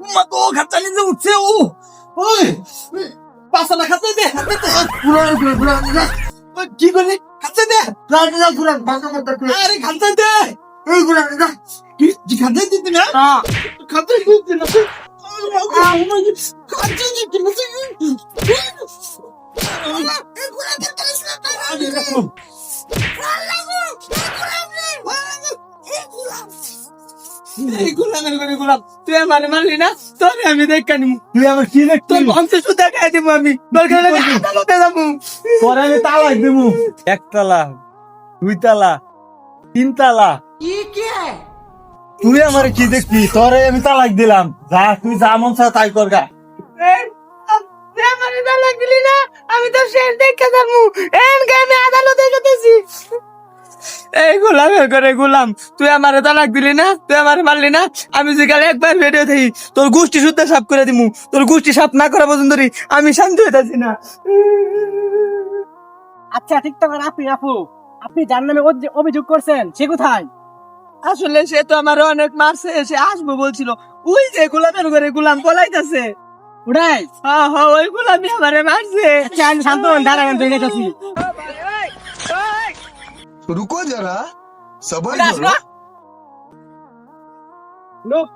মা তো খাচ্চানি যে উঠছে ও ওই পাছাটা খাচ্ছে দে কি করলি খাচ্ছে দে আরে খাচ্ছে দে কি খাচ্ছে দিতে না খাচ্ছে দিতে না খাচ্ছে দিতে তুই আমার মারলি না তোর আমি দেখানি তুই আমার কি দেখ তোর বংশ সুদ্ধা খাই দিব আমি দরকার আদালতে যাবো পরে আমি তালাক দিব একতলা দুইতলা তিনতলা তুই আমার কি দেখবি তোরে আমি তালাক দিলাম যা তুই যা মন চা তাই কর গা তালাক দিলি না আমি তো শেষ দেখে যাবো আমি আদালতে গেতেছি এই গোলামের করে গোলাম তুই আমার তালাক দিলি না তুই আমার মারলি না আমি যেখানে একবার বেরিয়ে থাকি তোর গোষ্ঠী শুদ্ধ সাফ করে দিমু তোর গোষ্ঠী সাফ না করা পর্যন্ত আমি শান্তি হইতাছি না আচ্ছা টিকটকার আপু আপনি যার নামে অভিযোগ করছেন সে কোথায়? আসলে সে তো আমার অনেক মারছে সে আসবো বলছিল ওই যে গোলামের করে গোলাম পলাইতেছে ওটাই ওই গোলামি আমারে মারছে আচ্ছা আমি শান্ত হন দাঁড়ান তুই গেছি रुको जरा सबर লোক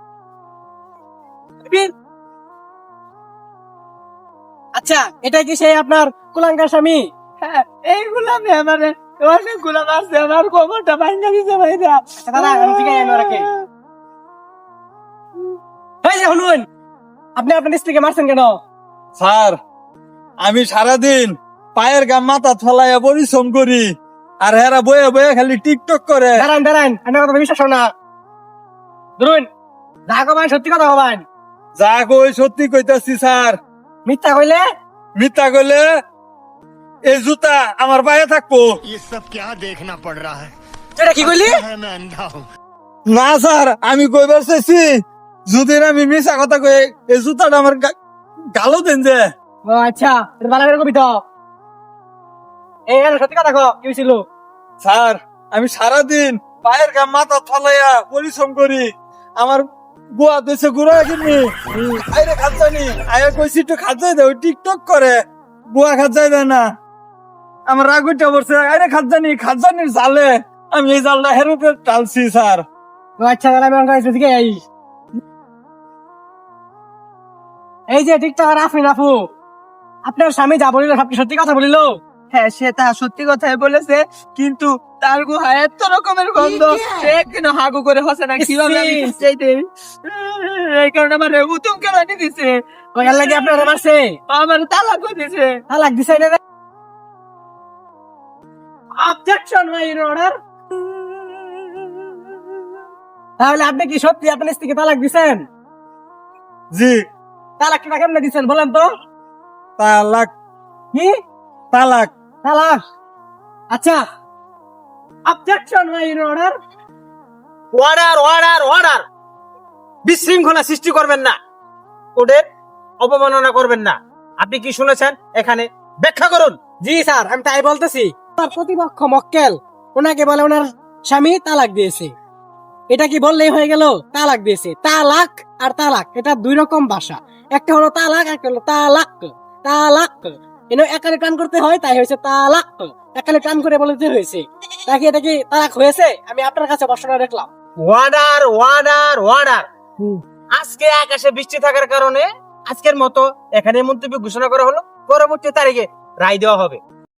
আচ্ছা এটা কি সেই আপনার কুলাঙ্গার স্বামী? হ্যাঁ এই গোলামি আমারে অনেক গোলাম আসছে আমার কোমরটা ভাঙা দিতে ভাইরা দাদা আমি ঠিক আছে রাখে এই যে শুনুন আপনি আপনার স্ত্রীকে মারছেন কেন? স্যার আমি সারাদিন পায়ের গাম মাথা ফলাইয়া পরিশ্রম করি আর হেরা বয়ে বয়ে খালি টিকটক করে দাঁড়ান আমার কথা বিশ্বাস না ধরুন যা কবেন সত্যি কথা কবেন যা কই সত্যি কইতাছি স্যার মিথ্যা কইলে মিথ্যা কইলে এই জুতা আমার পায়ে থাকবো ये सब क्या देखना पड़ रहा है এটা কি কইলি? मैं अंधा हूँ না স্যার আমি কইবার চাইছি যদি আমি মিছা কথা কই এই জুতাটা আমার গালো দেন যে ও আচ্ছা ভালো করে কবি তো এই সত্যি কথা কো কি হইছিল? স্যার আমি সারাদিন পায়ের গাম মাথা ফলাইয়া পরিশ্রম করি আমার বুয়া দেশে ঘুরা কিনি আইরে খাচ্ছানি আয়া কইছি একটু খাচ্ছাই দেয় টিকটক করে বুয়া খাচ্ছাই দেয় না আমার রাগ উঠে পড়ছে আইরে খাচ্ছানির জালে আমি এই জালটা হেরুতে টালছি স্যার ও আচ্ছা তাহলে আমি অঙ্কাইছি ঠিক আছে এই যে টিকটকার আপু আপনার স্বামী যা বলিল সব কি সত্যি কথা বলিল? হ্যাঁ সে তা সত্যি কথাই বলেছে কিন্তু তার গুহায় এত রকমের গন্ধ সে একদিনও হাগু করে হসে না কিভাবে আমি চাইতে এই কারণে আমার উতুম কেলানি দিছে ওই লাগে আপনার মারছে আমার তালাক দিছে তালাক দিছে না অবজেকশন মাই অর্ডার তাহলে আপনি কি সত্যি আপনার স্ত্রীকে তালাক দিছেন? জি তালাক কি কেমনে দিছেন বলেন তো? তালাক কি তালাক তালাক? আচ্ছা অবজেকশন মাই অর্ডার অর্ডার বিশৃঙ্খলা সৃষ্টি করবেন না ওদের অপমাননা করবেন না আপনি কি শুনেছেন এখানে ব্যাখ্যা করুন। জি স্যার আমি তাই বলতেছি তার প্রতিপক্ষ মক্কেল ওনাকে বলে ওনার স্বামী তালাক দিয়েছে এটা কি বললেই হয়ে গেল? তালাক দিয়েছে তালাক আর তালাক এটা দুই রকম ভাষা একটা হলো তালাক একটা হলো তালাক তালাক একালে টান করতে হয় তাই হয়েছে তালাক একালে টান করে বলতে হয়েছে নাকি এটা কি তালাক হয়েছে? আমি আপনার কাছে প্রশ্নটা দেখলাম ওয়ার্ডার আজকে আকাশে বৃষ্টি থাকার কারণে আজকের মতো এখানে মন্তব্য ঘোষণা করা হলো পরবর্তী তারিখে রায় দেওয়া হবে।